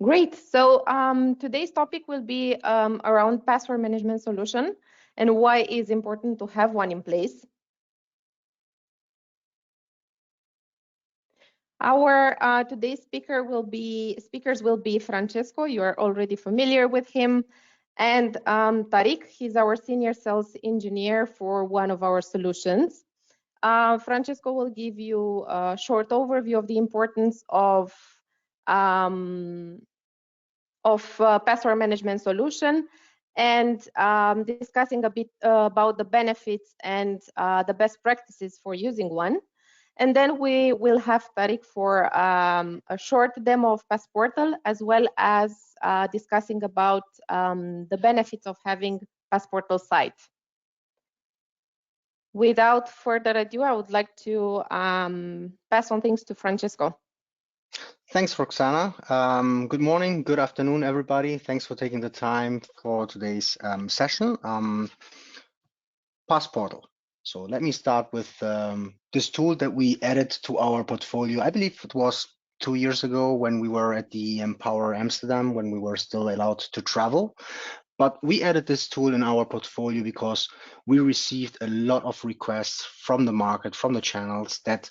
Great. So today's topic will be around password management solution and why it's important to have one in place. Our today's speakers will be Francesco. You are already familiar with him, and Tariq. He's our senior sales engineer for one of our solutions. Francesco will give you a short overview of the importance of password management solution and discussing a bit about the benefits and the best practices for using one. And then we will have Tariq for a short demo of Passportal, as well as discussing about the benefits of having Passportal Site. Without further ado, I would like to pass on things to Francesco. Thanks, Roxana. Good morning, good afternoon, everybody. Thanks for taking the time for today's session. Passportal. So let me start with this tool that we added to our portfolio. I believe it was 2 years ago when we were at the Empower Amsterdam, when we were still allowed to travel. But we added this tool in our portfolio because we received a lot of requests from the market, from the channels, that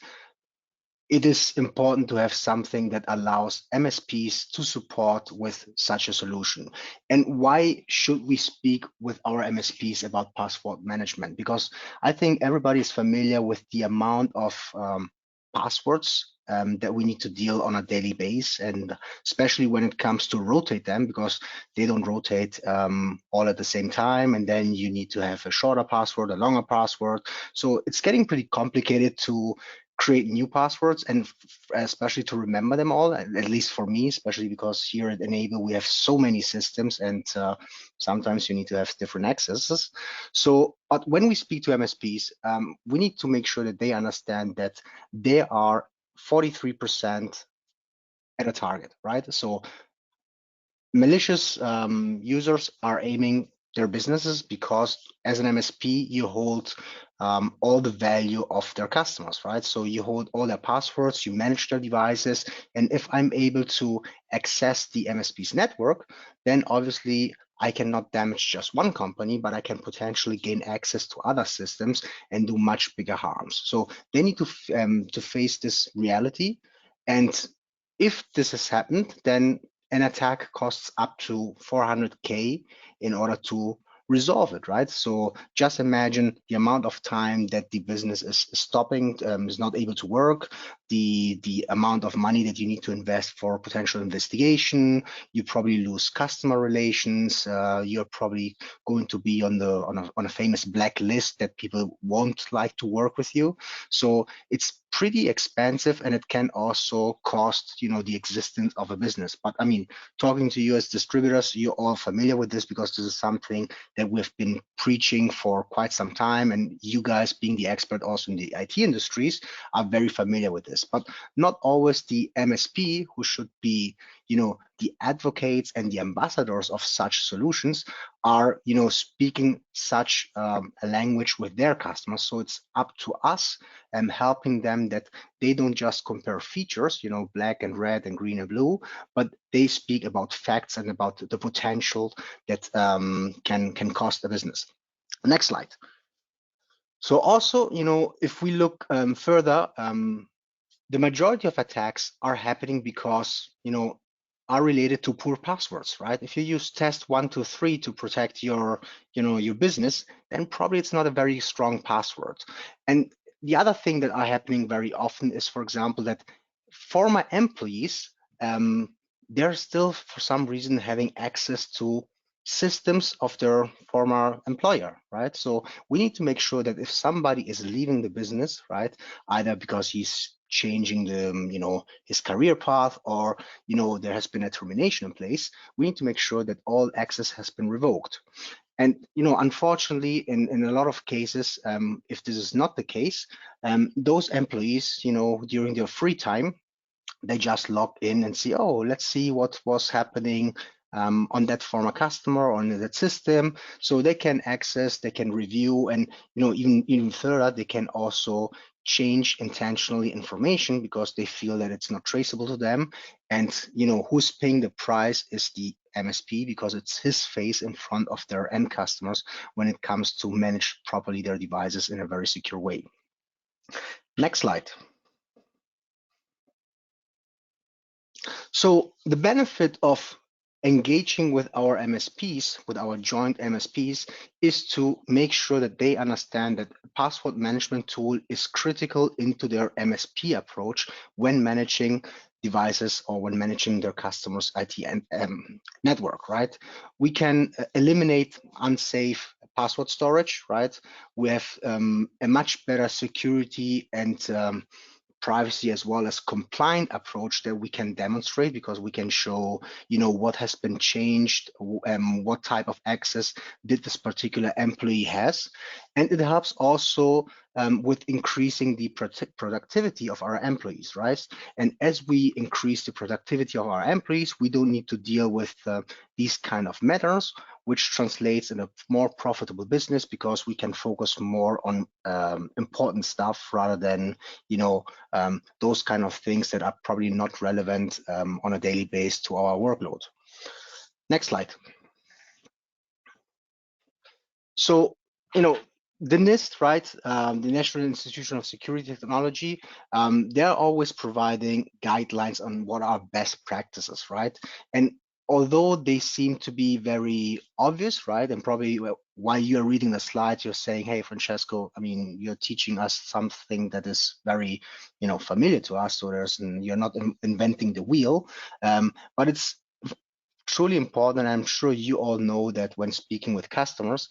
it is important to have something that allows MSPs to support with such a solution. And why should we speak with our MSPs about password management? Because I think everybody is familiar with the amount of passwords that we need to deal on a daily basis, and especially when it comes to rotate them, because they don't rotate all at the same time, and then you need to have a shorter password, a longer password. So it's getting pretty complicated to create new passwords, and especially to remember them all, at least for me, especially because here at Enable we have so many systems, and sometimes you need to have different accesses. So, but when we speak to MSPs, we need to make sure that they understand that they are 43% at a target, right? So malicious users are aiming their businesses because as an MSP, you hold all the value of their customers, right? So you hold all their passwords, you manage their devices. And if I'm able to access the MSP's network, then obviously I cannot damage just one company, but I can potentially gain access to other systems and do much bigger harms. So they need to face this reality. And if this has happened, then an attack costs up to 400K in order to resolve it, right? So just imagine the amount of time that the business is stopping, is not able to work, the amount of money that you need to invest for potential investigation. You probably lose customer relations. You're probably going to be on a famous blacklist that people won't like to work with you. So it's pretty expensive, and it can also cost, the existence of a business. But I mean, talking to you as distributors, you're all familiar with this because this is something that we've been preaching for quite some time, and you guys, being the expert also in the IT industries, are very familiar with this. But not always the MSP, who should be, the advocates and the ambassadors of such solutions, are, speaking such a language with their customers. So it's up to us and helping them that they don't just compare features, black and red and green and blue, but they speak about facts and about the potential that can cost a business. Next slide. So also, if we look further, the majority of attacks are happening because, are related to poor passwords, right? If you use test 1, 2, 3 to protect your, your business, then probably it's not a very strong password. And the other thing that are happening very often is, for example, that former employees, they're still for some reason having access to systems of their former employer, right? So we need to make sure that if somebody is leaving the business, right, either because he's changing the his career path, or there has been a termination in place, we need to make sure that all access has been revoked. And unfortunately, in a lot of cases, if this is not the case, those employees, during their free time, they just log in and see, oh, let's see what was happening on that former customer, on that system, so they can access, they can review, and even further, they can also change intentionally information because they feel that it's not traceable to them. And who's paying the price is the MSP, because it's his face in front of their end customers when it comes to manage properly their devices in a very secure way. Next slide. So the benefit of engaging with our MSPs, with our joint MSPs, is to make sure that they understand that a password management tool is critical into their MSP approach when managing devices or when managing their customers' IT and network, right? We can eliminate unsafe password storage, right? We have a much better security and privacy as well as compliant approach that we can demonstrate, because we can show what has been changed, what type of access did this particular employee has. And it helps also with increasing the productivity of our employees, right? And as we increase the productivity of our employees, we don't need to deal with these kind of matters, which translates in a more profitable business, because we can focus more on important stuff rather than those kind of things that are probably not relevant on a daily basis to our workload. Next slide. So, the Nist, right, the National Institution of Security Technology, they're always providing guidelines on what are best practices, right? And although they seem to be very obvious, right, and probably while you're reading the slides, you're saying, hey, Francesco, I mean, you're teaching us something that is very, familiar to us, so you're not inventing the wheel, but it's truly important. I'm sure you all know that when speaking with customers,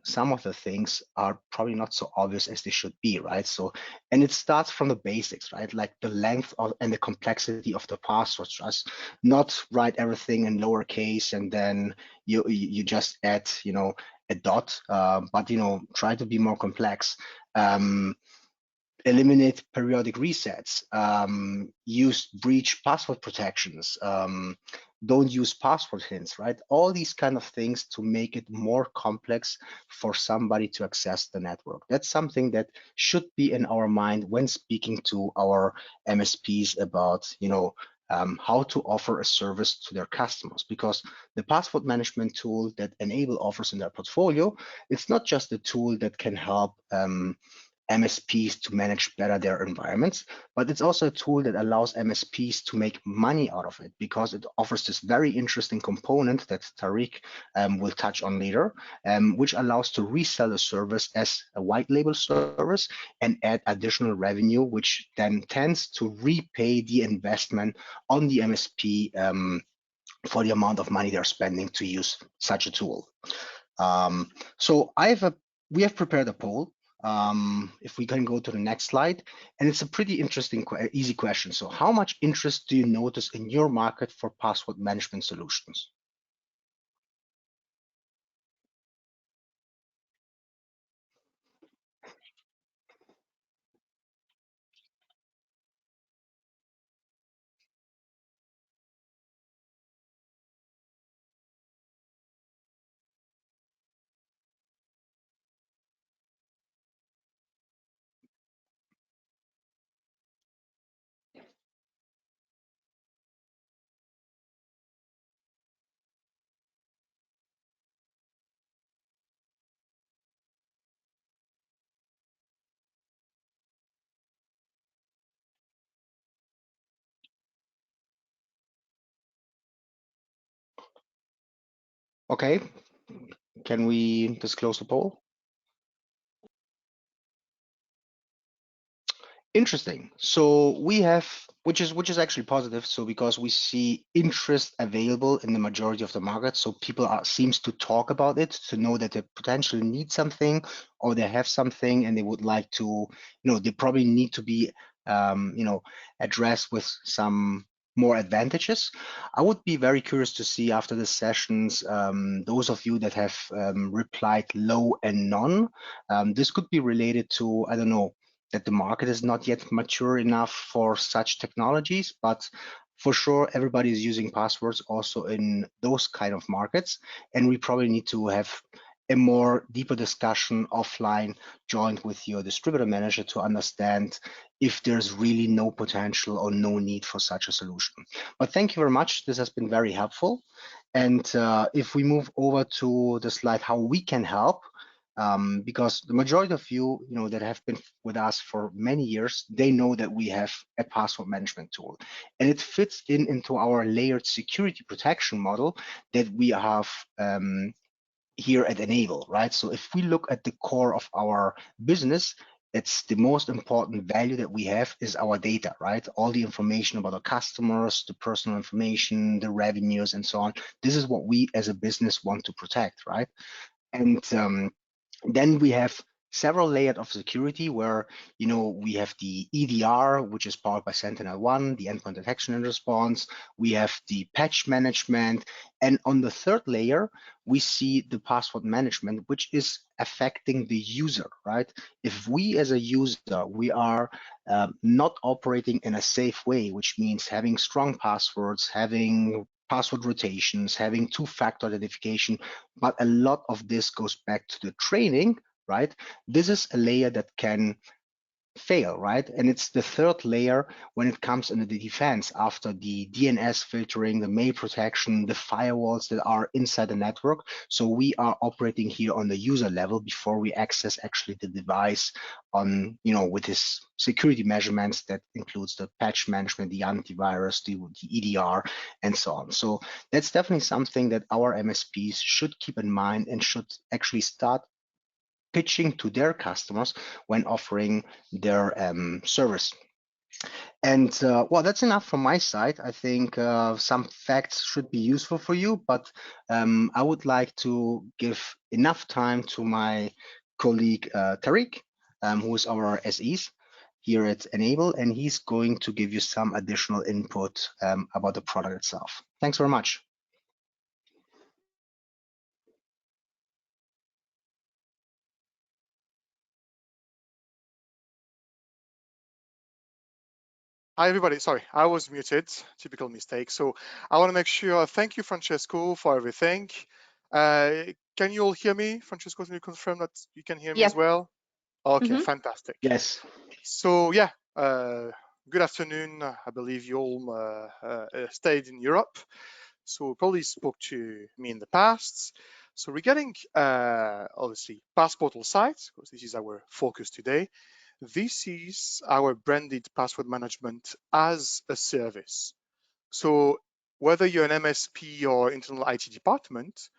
some of the things are probably not so obvious as they should be, right? So, and it starts from the basics, right? Like the length and the complexity of the passwords. Just not write everything in lowercase and then you just add, a dot, but try to be more complex. Eliminate periodic resets, use breach password protections, don't use password hints, right? All these kind of things to make it more complex for somebody to access the network. That's something that should be in our mind when speaking to our MSPs about, how to offer a service to their customers, because the password management tool that Enable offers in their portfolio, it's not just a tool that can help MSPs to manage better their environments, but it's also a tool that allows MSPs to make money out of it, because it offers this very interesting component that Tariq will touch on later, which allows to resell the service as a white label service and add additional revenue, which then tends to repay the investment on the MSP for the amount of money they're spending to use such a tool. So we have prepared a poll. If we can go to the next slide, and it's a pretty interesting, easy question. So how much interest do you notice in your market for password management solutions? Okay, can we disclose the poll? Interesting. So we have, which is actually positive. So because we see interest available in the majority of the market, so people seems to talk about it, to know that they potentially need something or they have something and they would like to, they probably need to be, addressed with some more advantages. I would be very curious to see after the sessions, those of you that have replied low and none. This could be related to, I don't know, that the market is not yet mature enough for such technologies, but For sure, everybody is using passwords also in those kind of markets, and we probably need to have a more deeper discussion offline joined with your distributor manager to understand if there's really no potential or no need for such a solution. But thank you very much. This has been very helpful. And if we move over to the slide, how we can help, because the majority of you, that have been with us for many years, they know that we have a password management tool, and it fits into our layered security protection model that we have here at Enable, right? So if we look at the core of our business, it's the most important value that we have is our data, right? All the information about our customers, the personal information, the revenues, and so on. This is what we as a business want to protect, right? And then we have several layers of security where, we have the EDR, which is powered by Sentinel-1, the endpoint detection and response. We have the patch management. And on the third layer, we see the password management, which is affecting the user, right? If we as a user, we are not operating in a safe way, which means having strong passwords, having password rotations, having two-factor authentication, but a lot of this goes back to the training, right? This is a layer that can fail, right? And it's the third layer when it comes into the defense after the DNS filtering, the mail protection, the firewalls that are inside the network. So we are operating here on the user level before we access actually the device on, with this security measurements that includes the patch management, the antivirus, the EDR, and so on. So that's definitely something that our MSPs should keep in mind and should actually start pitching to their customers when offering their service. And well, that's enough from my side. I think some facts should be useful for you, but I would like to give enough time to my colleague Tariq, who is our SEs here at Enable, and he's going to give you some additional input about the product itself. Thanks very much. Hi, everybody. Sorry, I was muted. Typical mistake. So I want to make sure. Thank you, Francesco, for everything. Can you all hear me? Francesco, can you confirm that you can hear me as well? Okay, fantastic. Yes. So yeah, good afternoon. I believe you all stayed in Europe. So probably spoke to me in the past. So regarding obviously Passportal Site, because this is our focus today, this is our branded password management as a service. So whether you're an MSP or internal IT department,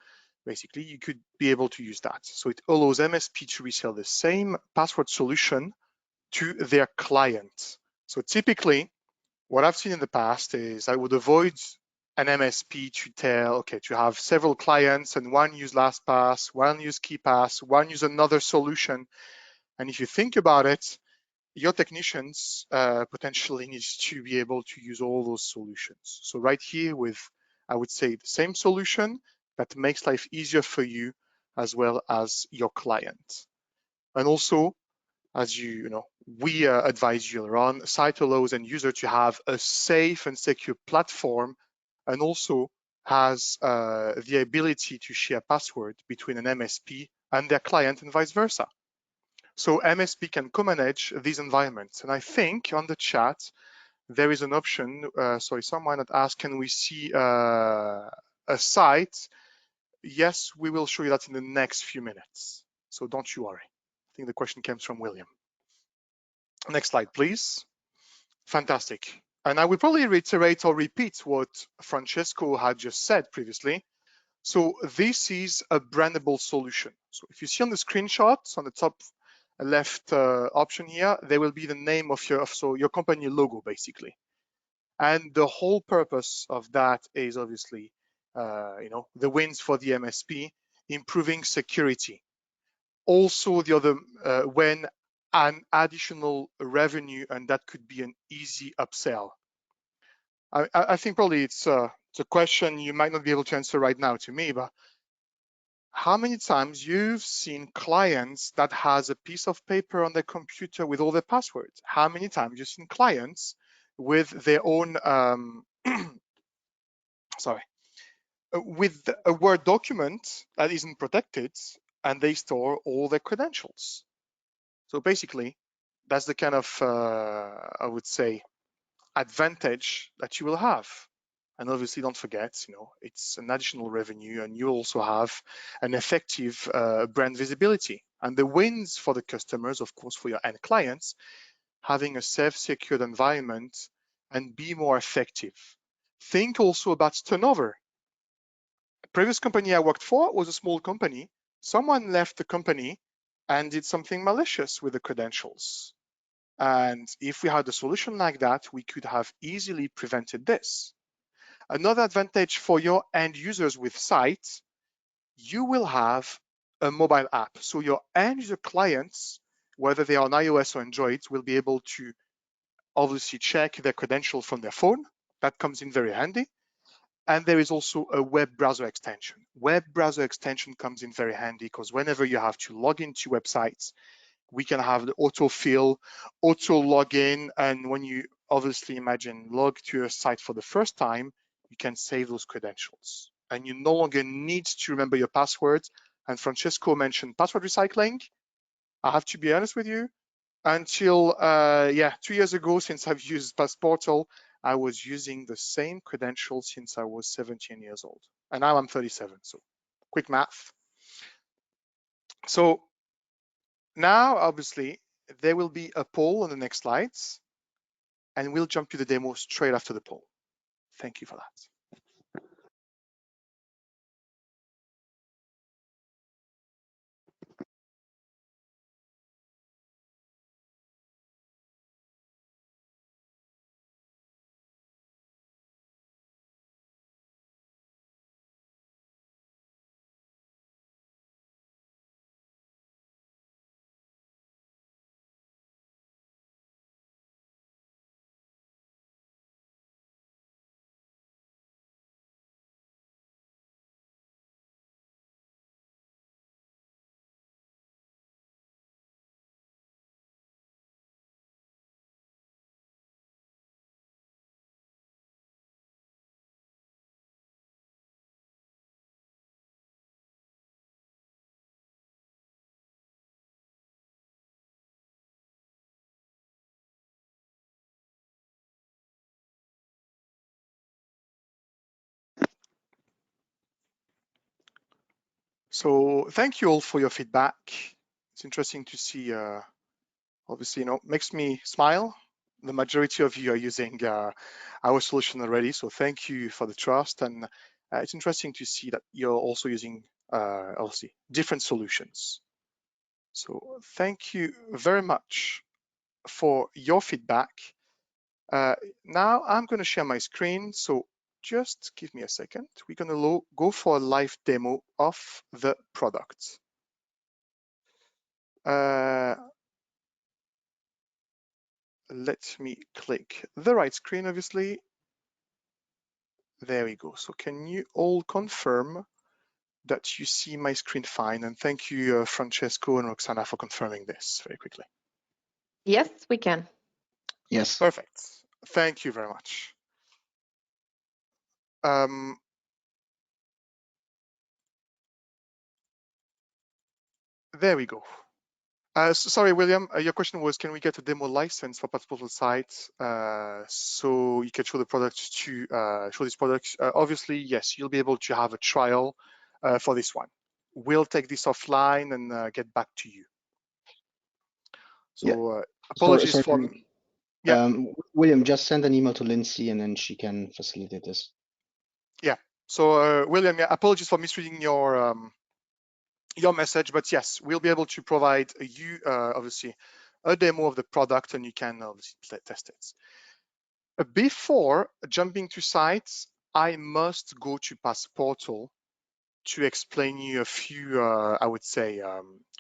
basically you could be able to use that. So it allows MSP to resell the same password solution to their client. So typically what I've seen in the past is I would avoid an MSP to have several clients and one use LastPass, one use KeePass, one use another solution. And if you think about it, your technicians potentially needs to be able to use all those solutions. So right here with, I would say, the same solution that makes life easier for you as well as your client. And also, as we advise you on, Site allows end user to have a safe and secure platform, and also has the ability to share password between an MSP and their client and vice versa. So MSP can co-manage these environments. And I think on the chat, there is an option, someone had asked, can we see a site? Yes, we will show you that in the next few minutes. So don't you worry. I think the question comes from William. Next slide, please. Fantastic. And I will probably reiterate or repeat what Francesco had just said previously. So this is a brandable solution. So if you see on the screenshots on the top left option here, there will be the name of your company logo basically. And the whole purpose of that is obviously, the wins for the MSP, improving security. Also the other, when an additional revenue, and that could be an easy upsell. I think probably it's a question you might not be able to answer right now to me, but how many times you've seen clients that has a piece of paper on their computer with all their passwords? How many times you've seen clients with their own sorry, with a Word document that isn't protected, and they store all their credentials. So basically, that's the kind of, I would say, advantage that you will have. And obviously, don't forget, it's an additional revenue, and you also have an effective brand visibility. And the wins for the customers, of course, for your end clients, having a safe, secured environment and be more effective. Think also about turnover. The previous company I worked for was a small company. Someone left the company and did something malicious with the credentials. And if we had a solution like that, we could have easily prevented this. Another advantage for your end users with Site, you will have a mobile app. So your end user clients, whether they are on iOS or Android, will be able to obviously check their credentials from their phone. That comes in very handy. And there is also a web browser extension. Web browser extension comes in very handy because whenever you have to log into websites, we can have the autofill, auto login, and when you obviously imagine log to a site for the first time, you can save those credentials. And you no longer need to remember your passwords. And Francesco mentioned password recycling. I have to be honest with you, until 2 years ago, since I've used Passportal, I was using the same credentials since I was 17 years old. And now I'm 37, so quick math. So now, obviously, there will be a poll on the next slides, and we'll jump to the demo straight after the poll. Thank you for that. So thank you all for your feedback. It's interesting to see, obviously, makes me smile. The majority of you are using our solution already, so thank you for the trust. And it's interesting to see that you're also using, obviously, different solutions. So thank you very much for your feedback. Now I'm going to share my screen, so just give me a second. We're going to go for a live demo of the product. Let me click the right screen, obviously. There we go. So can you all confirm that you see my screen fine? And thank you, Francesco and Roxana, for confirming this very quickly. Yes, we can. Yes. Perfect. Thank you very much. There we go. Sorry, William, your question was, can we get a demo license for Passportal Site so you can show the product to show this product? Obviously, yes, you'll be able to have a trial for this one. We'll take this offline and get back to you. So apologies for... Yeah. William, just send an email to Lindsay and then she can facilitate this. Yeah. So William, apologies for misreading your message, but yes, we'll be able to provide you obviously a demo of the product and you can obviously test it. Before jumping to sites, I must go to Passportal to explain you a few, I would say,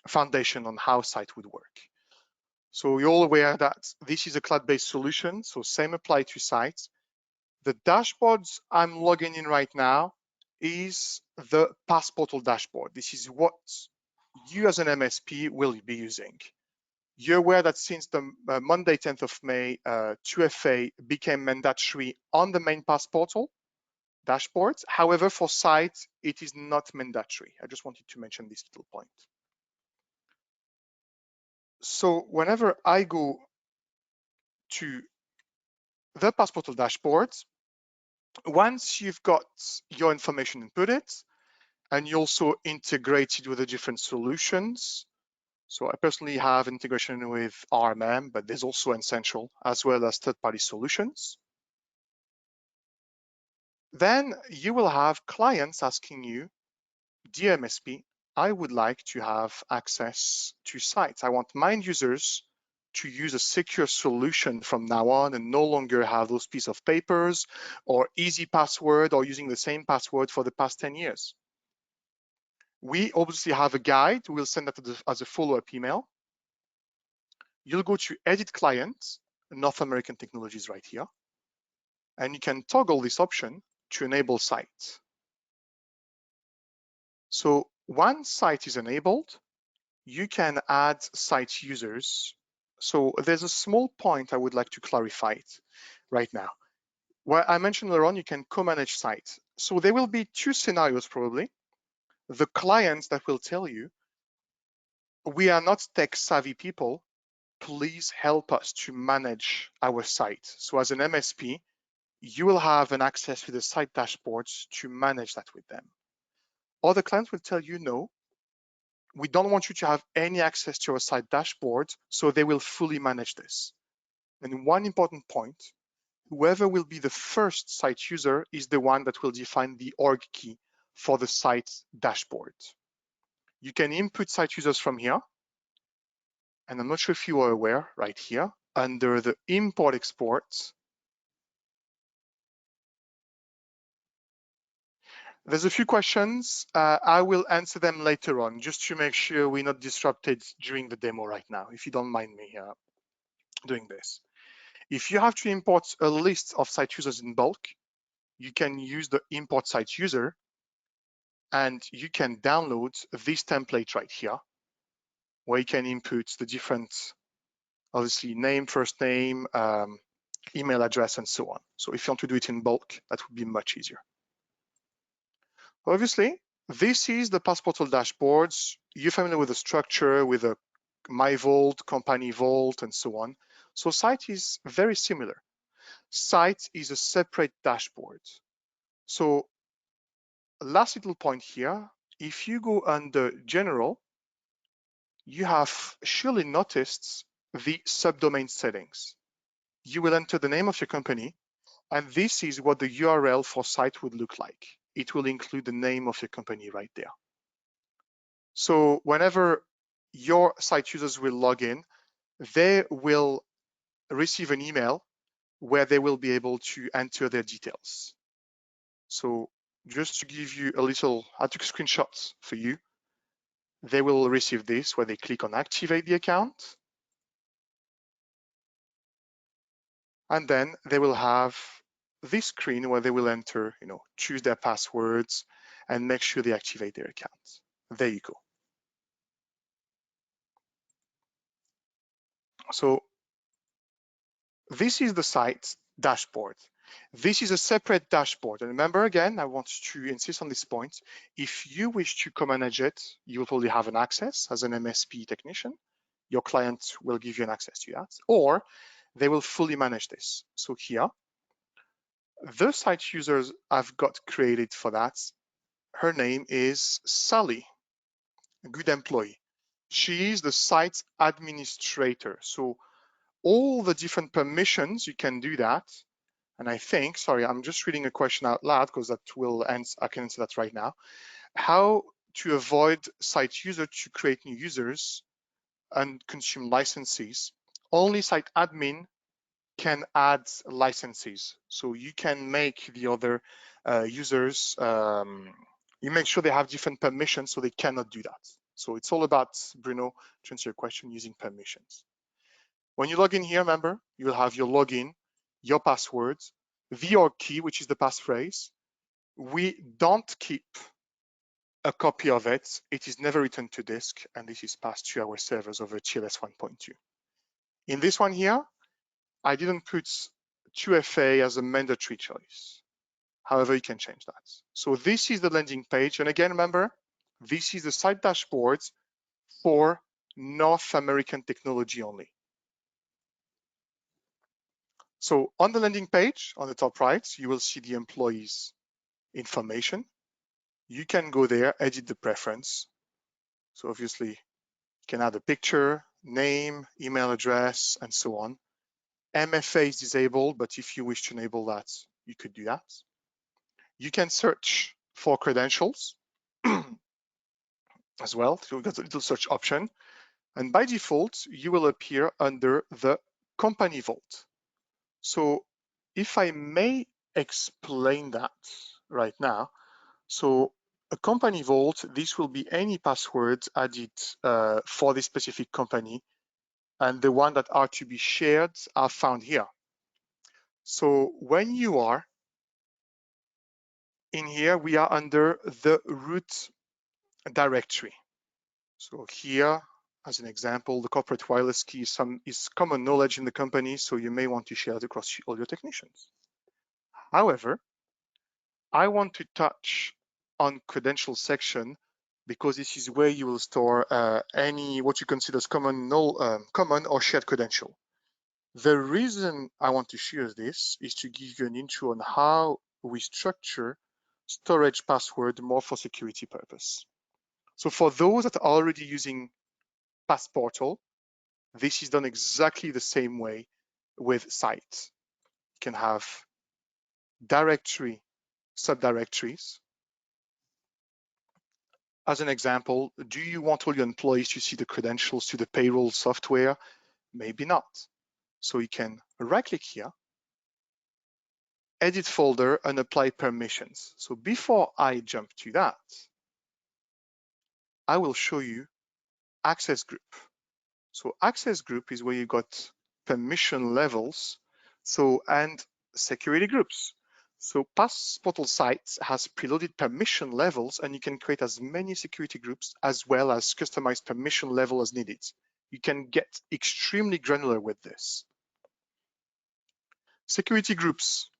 foundation on how site would work. So you're all aware that this is a cloud-based solution, so same apply to sites. The dashboards I'm logging in right now is the Passportal Dashboard. This is what you as an MSP will be using. You're aware that since the Monday, 10th of May, 2FA became mandatory on the main Passportal dashboard. However, for site, it is not mandatory. I just wanted to mention this little point. So whenever I go to the Passportal dashboard, once you've got your information inputted, and you also integrated with the different solutions. So I personally have integration with RMM, but there's also Essential as well as third-party solutions. Then you will have clients asking you, dear MSP, I would like to have access to sites. I want my users to use a secure solution from now on and no longer have those pieces of papers or easy password or using the same password for the past 10 years. We obviously have a guide. We'll send that as a follow-up email. You'll go to Edit Client, North American Technologies right here, and you can toggle this option to enable site. So once site is enabled, you can add site users. So there's a small point I would like to clarify it right now. Where I mentioned earlier on, you can co-manage site. So there will be two scenarios probably. The clients that will tell you, we are not tech savvy people, please help us to manage our site. So as an MSP, you will have an access to the site dashboards to manage that with them. Other clients will tell you, no, we don't want you to have any access to our site dashboard, so they will fully manage this. And one important point, whoever will be the first site user is the one that will define the org key for the site dashboard. You can input site users from here. And I'm not sure if you are aware, right here, under the import exports, there's a few questions. I will answer them later on, just to make sure we're not disrupted during the demo right now, if you don't mind me doing this. If you have to import a list of site users in bulk, you can use the import site user, and you can download this template right here, where you can input the different, obviously, name, first name, email address, and so on. So if you want to do it in bulk, that would be much easier. Obviously, this is the Passportal dashboards. You're familiar with the structure, with a My Vault, Company Vault, and so on. So Site is very similar. Site is a separate dashboard. So last little point here, if you go under General, you have surely noticed the subdomain settings. You will enter the name of your company, and this is what the URL for site would look like. It will include the name of your company right there. So whenever your site users will log in, they will receive an email where they will be able to enter their details. So just to give you a little, I took screenshots for you. They will receive this where they click on activate the account. And then they will have this screen where they will enter, choose their passwords and make sure they activate their account. There you go. So this is the site dashboard. This is a separate dashboard. And remember, again, I want to insist on this point. If you wish to co-manage it, you will probably have an access as an MSP technician. Your client will give you an access to that, or they will fully manage this. So here, the site users I've got created for that, her name is Sally, a good employee. She is the site administrator. So all the different permissions, you can do that. And I think, sorry, I'm just reading a question out loud because that will answer, I can answer that right now. How to avoid site user to create new users and consume licenses. Only site admin can add licenses. So you can make the other users, you make sure they have different permissions so they cannot do that. So it's all about, Bruno, to answer your question, using permissions. When you log in here, remember, you will have your login, your password, the org key, which is the passphrase. We don't keep a copy of it. It is never returned to disk, and this is passed to our servers over TLS 1.2. In this one here, I didn't put 2FA as a mandatory choice. However, you can change that. So this is the landing page. And again, remember, this is the site dashboard for North American technology only. So on the landing page, on the top right, you will see the employees' information. You can go there, edit the preference. So obviously, you can add a picture, name, email address, and so on. MFA is disabled, but if you wish to enable that, you could do that. You can search for credentials as well. So we've got a little search option. And by default, you will appear under the company vault. So if I may explain that right now. So a company vault, this will be any passwords added for this specific company. And the one that are to be shared are found here. So when you are in here, we are under the root directory. So here, as an example, the corporate wireless key is common knowledge in the company, so you may want to share it across all your technicians. However, I want to touch on credential section because this is where you will store any what you consider as common or shared credential. The reason I want to share this is to give you an intro on how we structure storage password more for security purpose. So for those that are already using Passportal, this is done exactly the same way with Site. You can have directory, subdirectories. As an example, do you want all your employees to see the credentials to the payroll software? Maybe not. So you can right-click here, edit folder, and apply permissions. So before I jump to that, I will show you access group. So access group is where you got permission levels, and security groups. So Passportal Site has preloaded permission levels, and you can create as many security groups as well as customized permission level as needed. You can get extremely granular with this. Security groups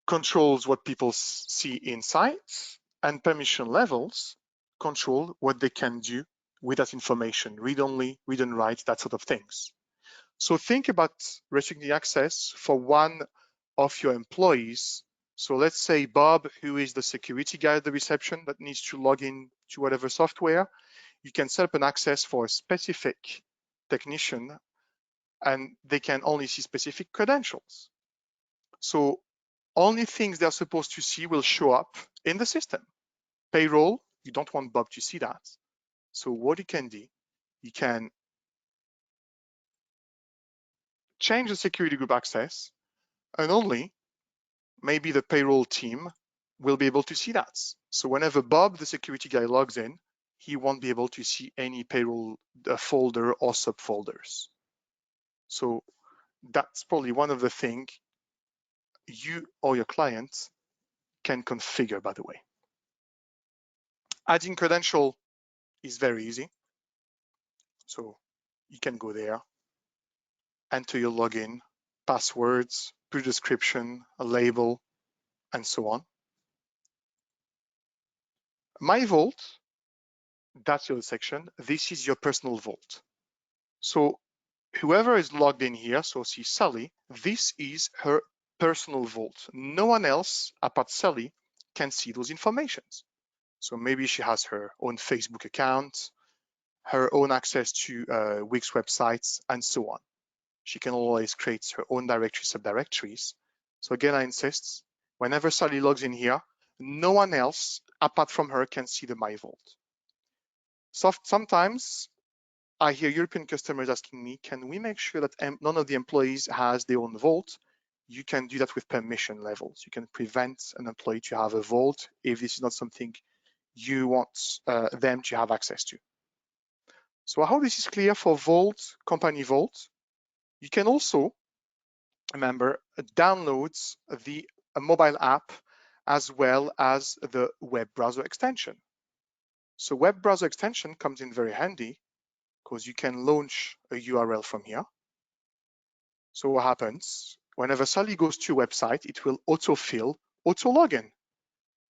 controls what people see in sites, and permission levels control what they can do with that information, read only, read and write, that sort of things. So think about restricting access for one of your employees. So let's say Bob, who is the security guy at the reception that needs to log in to whatever software, you can set up an access for a specific technician and they can only see specific credentials. So only things they're supposed to see will show up in the system. Payroll, you don't want Bob to see that. So what you can do, you can change the security group access and only maybe the payroll team will be able to see that. So whenever Bob, the security guy, logs in, he won't be able to see any payroll folder or subfolders. So that's probably one of the things you or your clients can configure, by the way. Adding credential is very easy. So you can go there, enter your login, passwords, put a description, a label, and so on. My vault, that's your section. This is your personal vault. So whoever is logged in here, so see Sally, this is her personal vault. No one else apart Sally can see those informations. So maybe she has her own Facebook account, her own access to Wix websites, and so on. She can always create her own directory, subdirectories. So again, I insist, whenever Sally logs in here, no one else apart from her can see the My Vault. So sometimes I hear European customers asking me, can we make sure that none of the employees has their own vault? You can do that with permission levels. You can prevent an employee to have a vault if this is not something you want them to have access to. So I hope this is clear for Vault, Company Vault. You can also, remember, download the mobile app as well as the web browser extension. So web browser extension comes in very handy because you can launch a URL from here. So what happens? Whenever Sally goes to your website, it will autofill, auto-login.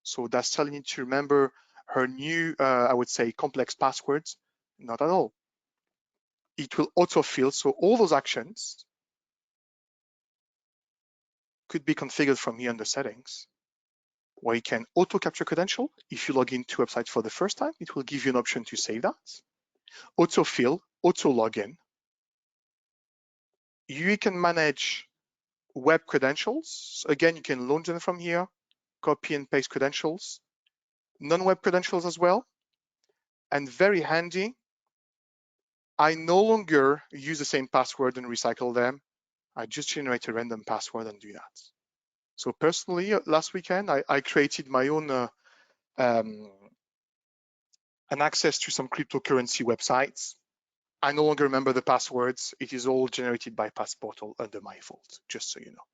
So does Sally need to remember her new, I would say, complex passwords? Not at all. It will autofill, so all those actions could be configured from here under settings, where you can auto capture credential. If you log into a website for the first time, it will give you an option to save that. Autofill, auto login. You can manage web credentials. Again, you can launch them from here, copy and paste credentials, non-web credentials as well. And very handy, I no longer use the same password and recycle them. I just generate a random password and do that. So personally, last weekend, I created my own an access to some cryptocurrency websites. I no longer remember the passwords. It is all generated by Passportal under my fault, just so you know.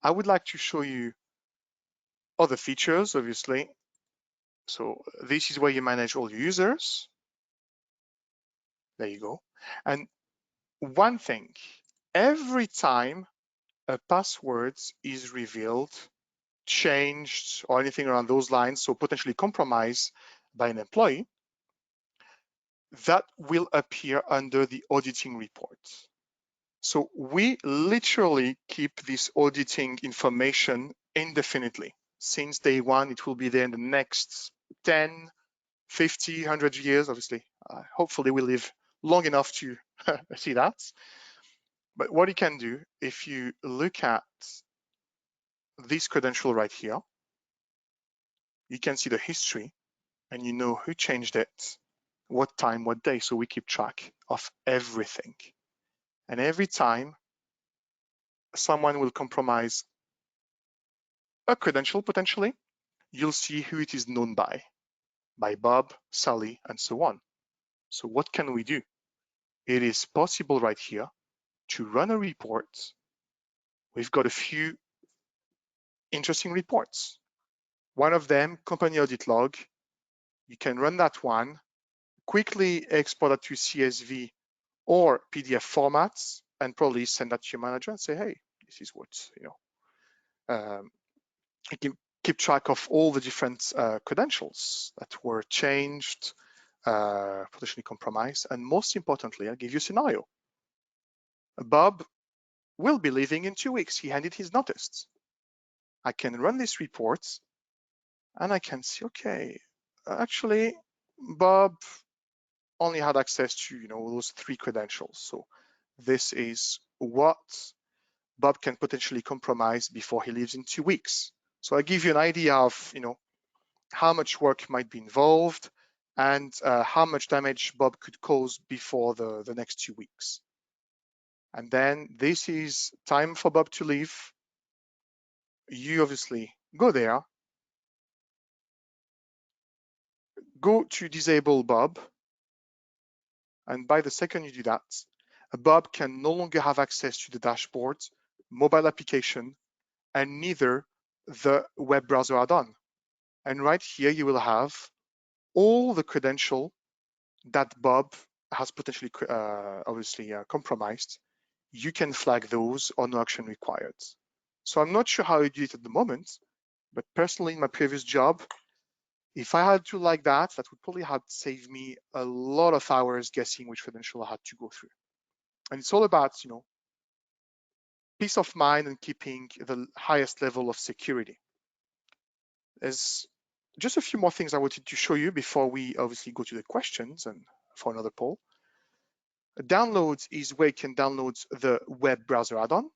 I would like to show you other features, obviously. So this is where you manage all your users. There you go. And one thing, every time a password is revealed, changed, or anything around those lines, so potentially compromised by an employee, that will appear under the auditing report. So we literally keep this auditing information indefinitely. Since day one, it will be there in the next 10, 50, 100 years, obviously. Hopefully we live long enough to see that. But what you can do, if you look at this credential right here, you can see the history and you know who changed it, what time, what day. So we keep track of everything. And every time someone will compromise a credential potentially, you'll see who it is known by Bob, Sally, and so on. So what can we do? It is possible right here to run a report. We've got a few interesting reports. One of them, company audit log. You can run that one, quickly export it to CSV or PDF formats, and probably send that to your manager and say, hey, this is what, you can keep track of all the different credentials that were changed, potentially compromised. And most importantly, I'll give you a scenario. Bob will be leaving in 2 weeks. He handed his notice. I can run this report and I can see, okay, actually, Bob only had access to, those 3 credentials. So this is what Bob can potentially compromise before he leaves in 2 weeks. So I give you an idea of, how much work might be involved and how much damage Bob could cause before the next 2 weeks. And then this is time for Bob to leave. You obviously go there, go to disable Bob. And by the second you do that, Bob can no longer have access to the dashboard, mobile application, and neither the web browser add-on. And right here, you will have all the credential that Bob has potentially obviously compromised. You can flag those or no action required. So I'm not sure how you do it at the moment, but personally in my previous job, if I had to like that would probably have saved me a lot of hours guessing which credential I had to go through. And it's all about, peace of mind and keeping the highest level of security. There's just a few more things I wanted to show you before we obviously go to the questions and for another poll. Downloads is where you can download the web browser add-on.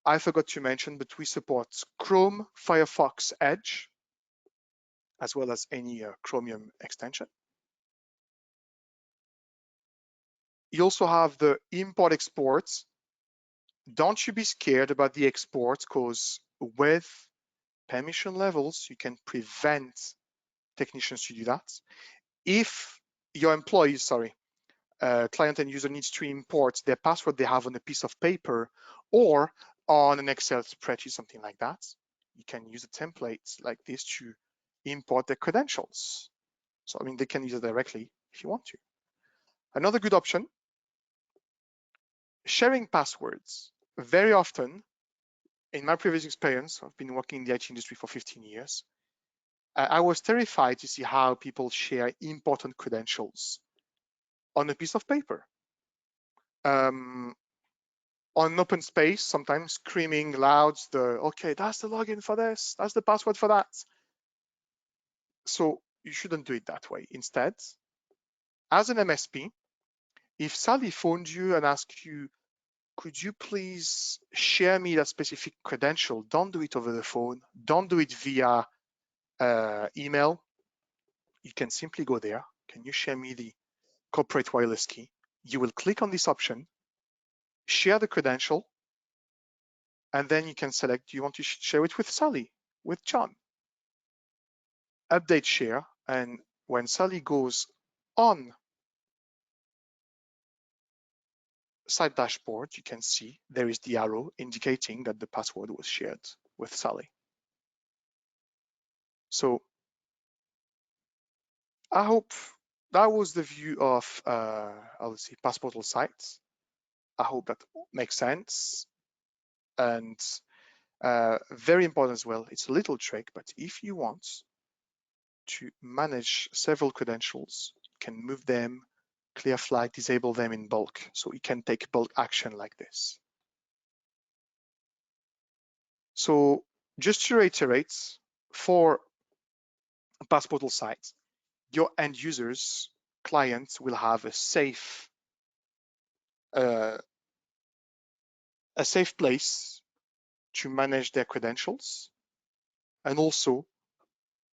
I forgot to mention, but we support Chrome, Firefox, Edge, as well as any Chromium extension. You also have the import exports. Don't you be scared about the export, because with permission levels, you can prevent technicians to do that. If your employees, client and user needs to import their password they have on a piece of paper or on an Excel spreadsheet, something like that, you can use a template like this to import their credentials. So, they can use it directly if you want to. Another good option sharing passwords. Very often, in my previous experience, I've been working in the IT industry for 15 years, I was terrified to see how people share important credentials on a piece of paper. On open space, sometimes screaming loud, okay, that's the login for this, that's the password for that. So you shouldn't do it that way. Instead, as an MSP, if Sally phoned you and asked you, could you please share me that specific credential? Don't do it over the phone. Don't do it via email. You can simply go there. Can you share me the corporate wireless key? You will click on this option, share the credential, and then you can select, do you want to share it with Sally, with John? Update share, and when Sally goes on Site Dashboard, you can see there is the arrow indicating that the password was shared with Sally. So I hope that was the view of, obviously, Passportal Site. I hope that makes sense. And very important as well, it's a little trick, but if you want to manage several credentials, you can move them, clear flag, disable them in bulk. So you can take bulk action like this. So just to reiterate, for Passportal Site, your end users, clients will have a safe place to manage their credentials. And also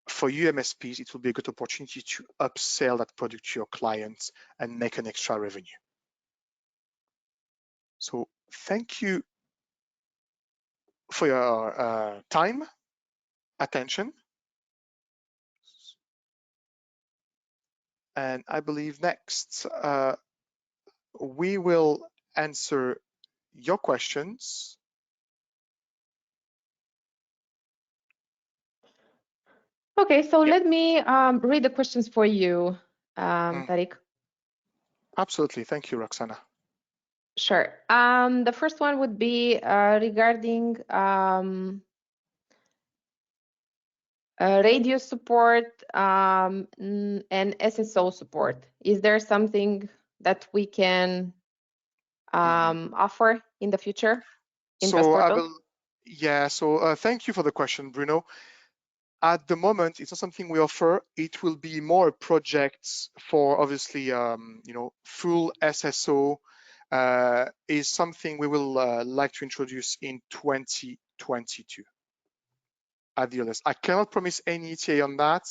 for you MSPs, it will be a good opportunity to upsell that product to your clients and make an extra revenue. So thank you for your time, attention. And I believe next, we will answer your questions. Okay, so let me read the questions for you, Tariq. Absolutely, thank you, Roxana. Sure. The first one would be regarding radio support and SSO support. Is there something that we can offer in the future in Passportal? So thank you for the question, Bruno. At the moment, it's not something we offer. It will be more projects for, obviously, full SSO is something we will like to introduce in 2022 at the earliest. I cannot promise any ETA on that,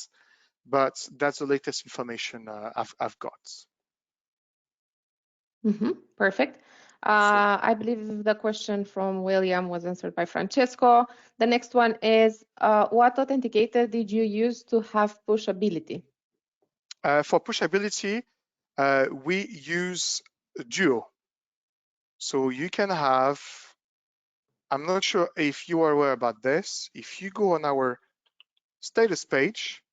but that's the latest information I've got. Perfect. I believe the question from William was answered by Francesco. The next one is, what authenticator did you use to have pushability? For pushability, we use Duo. So you can have, I'm not sure if you are aware about this, if you go on our status page,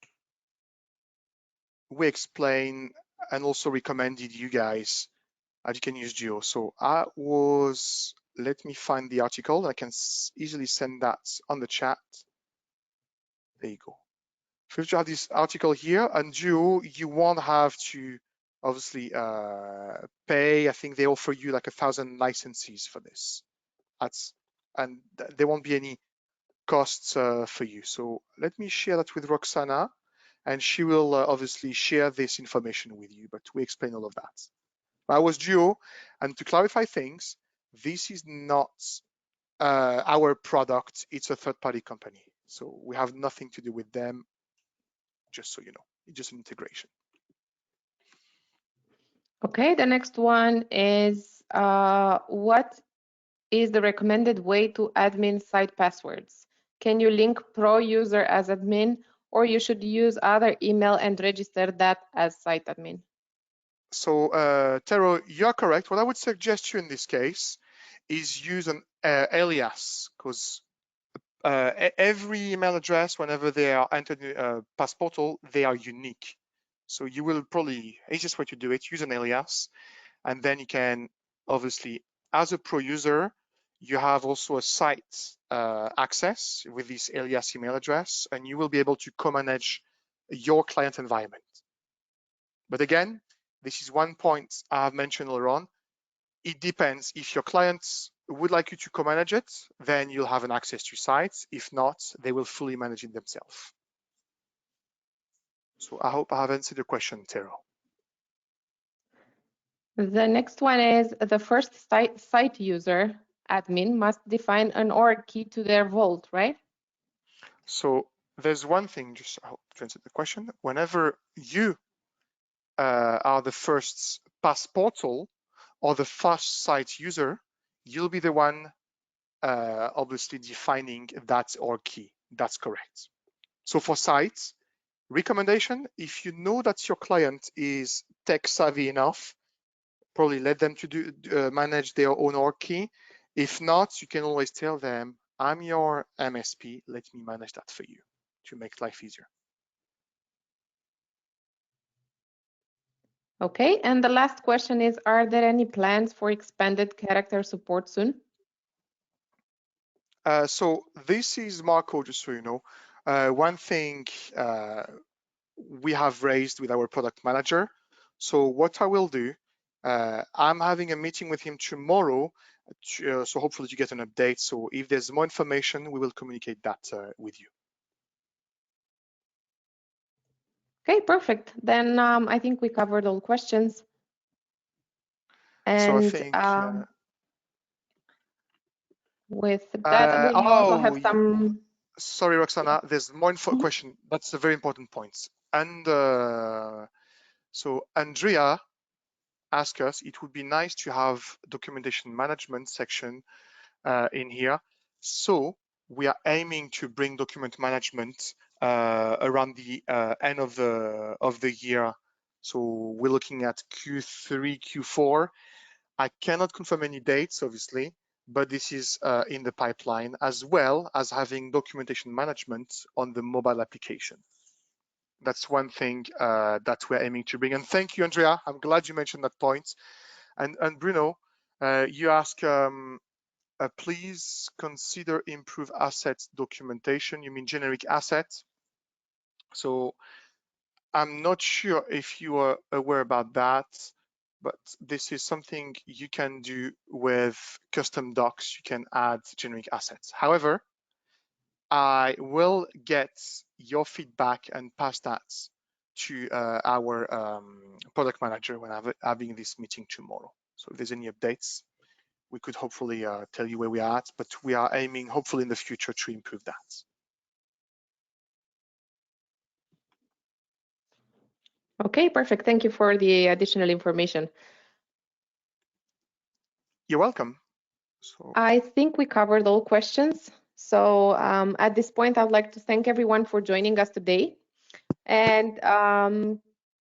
we explain and also recommended you guys that you can use Duo. So let me find the article. I can easily send that on the chat. There you go. If you have this article here, and Duo, you won't have to obviously pay. I think they offer you like 1,000 licenses for this. And there won't be any costs for you. So let me share that with Roxana, and she will obviously share this information with you, but we explain all of that. I was Duo, and to clarify things, this is not our product, it's a third-party company. So we have nothing to do with them, just so you know, it's just an integration. Okay, the next one is, what is the recommended way to admin site passwords? Can you link pro user as admin, or you should use other email and register that as site admin? So Tero, you're correct. What I would suggest you in this case is use an alias, because every email address, whenever they are entered in Passportal, they are unique. So you will probably, easiest way to do it, use an alias, and then you can obviously as a pro user, you have also a site access with this alias email address, and you will be able to co-manage your client environment. But again, this is one point I have mentioned earlier on. It depends. If your clients would like you to co-manage it, then you'll have an access to sites. If not, they will fully manage it themselves. So I hope I have answered your question, Tero. The next one is the first site user admin must define an org key to their vault, right? So there's one thing, just I hope to answer the question. Whenever you are the first Passportal or the first site user, you'll be the one obviously defining that org key. That's correct. So for sites, recommendation, if you know that your client is tech savvy enough, probably let them to manage their own org key. If not, you can always tell them, I'm your MSP, let me manage that for you to make life easier. Okay, and the last question is, are there any plans for expanded character support soon? So this is Marco, just so you know. One thing we have raised with our product manager. So what I will do, I'm having a meeting with him tomorrow, so hopefully you get an update. So if there's more information, we will communicate that with you. Okay, perfect. Then I think we covered all questions. And so I think, with that, we also have some. Sorry, Roxana, there's more info question. That's a very important point. And so Andrea asked us, it would be nice to have documentation management section in here. So we are aiming to bring document management around the end of the year. So we're looking at Q3, Q4. I cannot confirm any dates, obviously, but this is in the pipeline, as well as having documentation management on the mobile application. That's one thing that we're aiming to bring. And thank you, Andrea. I'm glad you mentioned that point. And Bruno, you ask, please consider improve assets documentation. You mean generic assets? So I'm not sure if you are aware about that, but this is something you can do with custom docs. You can add generic assets. However, I will get your feedback and pass that to our product manager when I'm having this meeting tomorrow. So if there's any updates, we could hopefully tell you where we are at, but we are aiming hopefully in the future to improve that. Okay, perfect. Thank you for the additional information. You're welcome. So I think we covered all questions. So at this point, I'd like to thank everyone for joining us today. And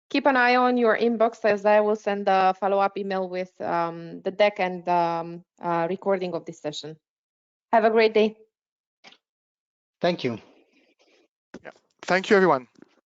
keep an eye on your inbox, as I will send a follow-up email with the deck and recording of this session. Have a great day. Thank you. yeah, thank you, everyone.